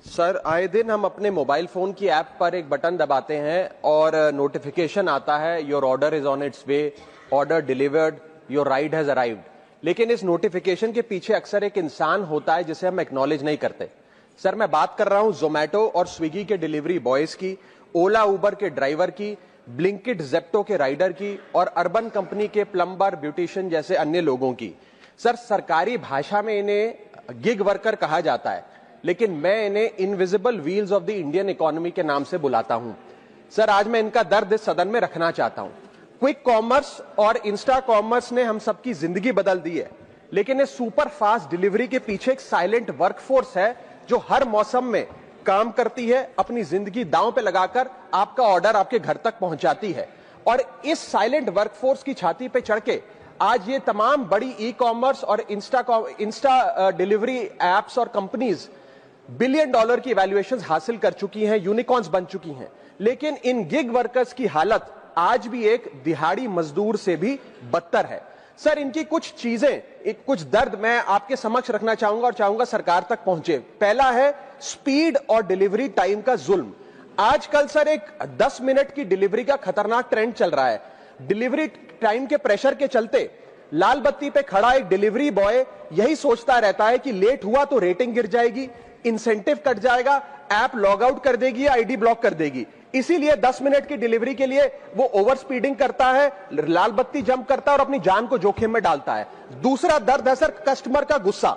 Sir, आए दिन हम अपने मोबाइल फोन की ऐप पर एक बटन दबाते हैं और नोटिफिकेशन आता है, your order is on it's way, order delivered, your ride has arrived. लेकिन इस नोटिफिकेशन के पीछे अक्सर एक इंसान होता है जिसे हम एक्नॉलेज नहीं करते। सर, मैं बात कर रहा हूं जोमैटो और स्विगी के डिलीवरी बॉयज की, ओला उबर के ड्राइवर की, ब्लिंकिट जेप्टो के राइडर की और अर्बन कंपनी के प्लम्बर, ब्यूटिशियन जैसे अन्य लोगों की। सर, सरकारी भाषा में इन्हें गिग वर्कर कहा जाता है, लेकिन मैं इन्हें invisible wheels of the Indian economy के नाम से बुलाता हूं। सर, आज मैं इनका दर्द इस सदन में रखना चाहता हूं। क्विक कॉमर्स और इंस्टा कॉमर्स ने हम सबकी जिंदगी बदल दी है, लेकिन इस सुपर फास्ट डिलीवरी के पीछे एक साइलेंट वर्कफोर्स है जो हर मौसम में काम करती है, अपनी जिंदगी दांव पे लगाकर आपका ऑर्डर आपके घर तक पहुंचाती है। और इस साइलेंट वर्कफोर्स की छाती पे चढ़ के आज ये तमाम बड़ी ई कॉमर्स और इंस्टा डिलीवरी एप्स और कंपनीज बिलियन डॉलर की वैल्यूएशंस हासिल कर चुकी हैं, यूनिकॉर्न्स बन चुकी हैं। लेकिन इन गिग वर्कर्स की हालत आज भी एक दिहाड़ी मजदूर से भी बदतर है। सर, इनकी कुछ चीजें, कुछ दर्द मैं आपके समक्ष रखना चाहूंगा और चाहूंगा सरकार तक पहुंचे। पहला है स्पीड और डिलीवरी टाइम का जुल्म। आजकल सर एक 10 मिनट की डिलीवरी का खतरनाक ट्रेंड चल रहा है। डिलीवरी टाइम के प्रेशर के चलते लाल बत्ती पे खड़ा एक डिलीवरी बॉय यही सोचता रहता है कि लेट हुआ तो रेटिंग गिर जाएगी, इंसेंटिव कट जाएगा, ऐप लॉग आउट कर देगी या आईडी ब्लॉक कर देगी। इसीलिए 10 मिनट की डिलीवरी के लिए वो ओवर स्पीडिंग करता है, लाल बत्ती जंप करता है और अपनी जान को जोखिम में डालता है। दूसरा दर्द है सर कस्टमर का गुस्सा।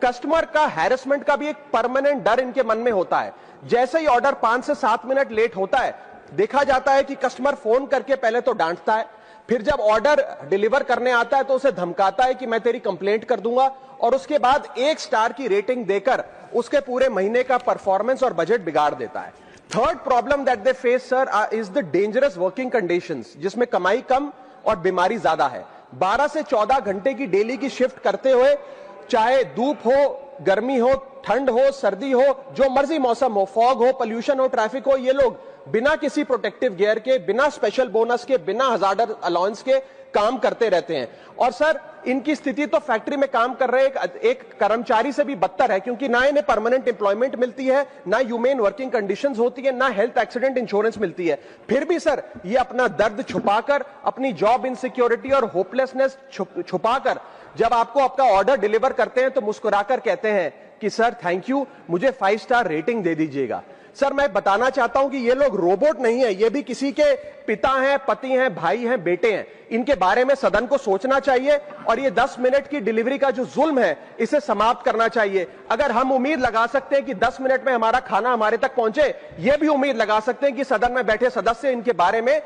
कस्टमर का हैरेसमेंट का भी एक परमानेंट डर इनके मन में होता है। जैसे ही ऑर्डर 5 से 7 मिनट लेट होता है, देखा जाता है कि कस्टमर फोन करके पहले तो डांटता है, फिर जब ऑर्डर डिलीवर करने आता है तो उसे धमकाता है कि मैं तेरी कंप्लेंट कर दूंगा, और उसके बाद 1 स्टार की रेटिंग देकर उसके पूरे महीने का परफॉर्मेंस और बजट बिगाड़ देता है। Third problem that they face sir is the dangerous working conditions, जिसमें कमाई कम और बीमारी ज्यादा है। 12 से 14 घंटे की डेली की शिफ्ट करते हुए, चाहे धूप हो, गर्मी हो, ठंड हो, सर्दी हो, जो मर्जी मौसम हो, फॉग हो, पोल्यूशन हो, ट्रैफिक हो, ये लोग बिना किसी प्रोटेक्टिव गियर के, बिना स्पेशल बोनस के, बिना हजार्डर अलाउंस के काम करते रहते हैं। और सर, इनकी स्थिति तो फैक्ट्री में काम कर रहे एक कर्मचारी से भी बदतर है, क्योंकि ना इन्हें परमानेंट एम्प्लॉयमेंट मिलती है, ना ह्यूमेन वर्किंग कंडीशंस होती है, ना हेल्थ एक्सीडेंट इंश्योरेंस मिलती है। फिर भी सर ये अपना दर्द छुपाकर, अपनी जॉब इनसिक्योरिटी और होपलेसनेस छुपाकर जब आपको आपका ऑर्डर डिलीवर करते हैं तो मुस्कुराकर कहते हैं कि सर थैंक यू, मुझे 5 स्टार रेटिंग दे दीजिएगा। सर, मैं बताना चाहता हूं कि ये लोग रोबोट नहीं है, ये भी किसी के पिता हैं, पति हैं, भाई हैं, बेटे हैं। इनके बारे में सदन को सोचना चाहिए और ये 10 मिनट की डिलीवरी का जो जुल्म है इसे समाप्त करना चाहिए। अगर हम उम्मीद लगा सकते हैं कि 10 मिनट में हमारा खाना हमारे तक पहुंचे, ये भी उम्मीद लगा सकते हैं कि सदन में बैठे सदस्य इनके बारे में